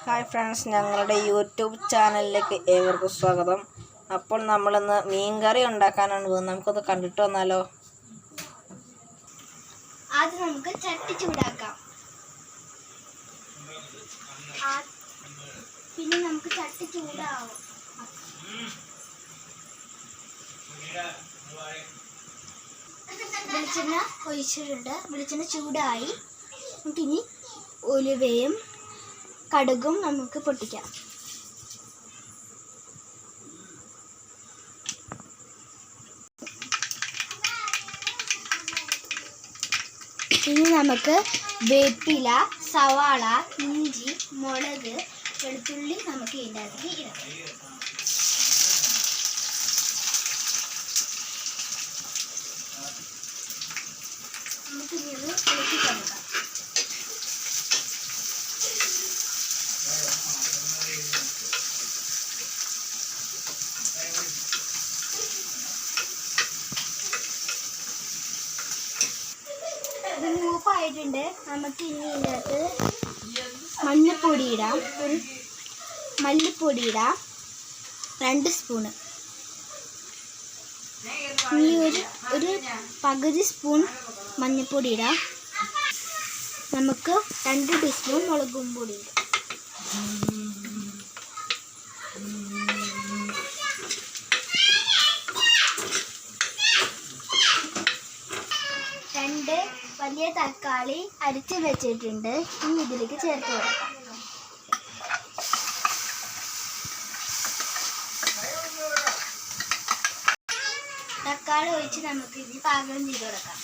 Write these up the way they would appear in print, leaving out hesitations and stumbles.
Hi friends, ഞങ്ങളുടെ YouTube ചാനലിലേക്ക് ഏവർക്കും സ്വാഗതം. അപ്പോൾ നമ്മളിന്ന് മീൻകറി ഉണ്ടാക്കാനാണ് പോകുന്നത്. നമുക്കൊന്ന് കണ്ടിട്ട് വന്നാലോ? ആദ്യം നമുക്ക് ചട്ടി ചൂടാക്കാം. പിന്നെ നമുക്ക് ചട്ടി ചൂടാവും. വെളിച്ചെണ്ണ ഒഴിച്ചിട്ടുണ്ട്. വെളിച്ചെണ്ണ ചൂടായി. നമുക്കിനി ഉലുവയും കടുകും നമുക്ക് പൊട്ടിക്കാം. ഇനി നമുക്ക് വേപ്പില, സവാള, ഇഞ്ചി, മുളക്, വെളുത്തുള്ളി നമുക്ക് ഇതിൻ്റെ അകത്ത് ഇടാം. നമുക്കിനി ഇത് ഇളക്കി കൊടുക്കാം. ഇത് മൂപ്പായിട്ടുണ്ട്. നമുക്ക് ഇനി ഇതിനകത്ത് മഞ്ഞൾപ്പൊടി ഇടാം. മല്ലിപ്പൊടി ഇടാം 2 സ്പൂണ്. ഇനി ഒരു പകുതി സ്പൂൺ മഞ്ഞൾപ്പൊടി ഇടാം. നമുക്ക് 2 ടീസ്പൂൺ മുളകും പൊടി ഇടാം. വലിയ തക്കാളി അരിച്ച് വെച്ചിട്ടുണ്ട്. ഇനി ഇതിലേക്ക് ചേർത്ത് കൊടുക്കാം. തക്കാളി ഒഴിച്ച് നമുക്ക് ഇനി പാകം ചെയ്ത് കൊടുക്കാം.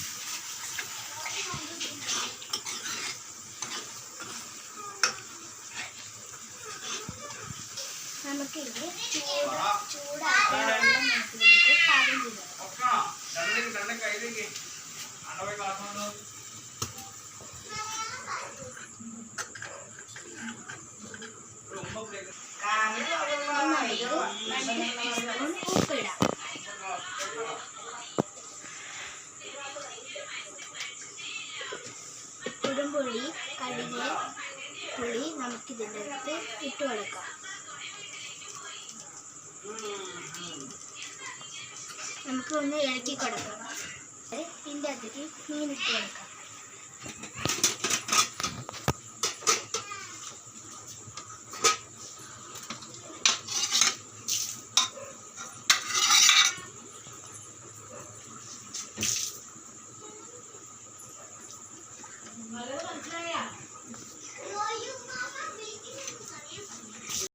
നമുക്ക് ഇനി ചൂടാക്കിയ വെള്ളം നമുക്കിതിലേക്ക് പാകം ചെയ്ത് കൊടുക്കാം. ഉപ്പിടാം. കുടംപുളി, കടുക്, പുളി നമുക്കിതിൻ്റെ അകത്ത് ഇട്ട് കൊടുക്കാം. നമുക്ക് ഒന്ന് ഇളക്കി കൊടുക്കാം. ഇതിൻ്റെ അകത്തേക്ക് മീൻ ഇട്ട് കൊടുക്കാം.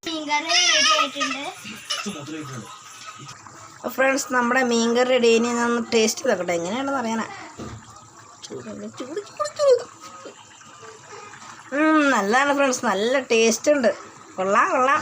മീൻകറി റെഡി ആയിട്ടുണ്ട്. ഫ്രണ്ട്സ്, നമ്മുടെ മീൻകറി റെഡി. ഇനി ഒന്ന് ടേസ്റ്റ് ചെയ്തോട്ടെ, എങ്ങനെയാണെന്ന് അറിയാനാ. നല്ലതാണ് ഫ്രണ്ട്സ്, നല്ല ടേസ്റ്റ് ഉണ്ട്. കൊള്ളാം.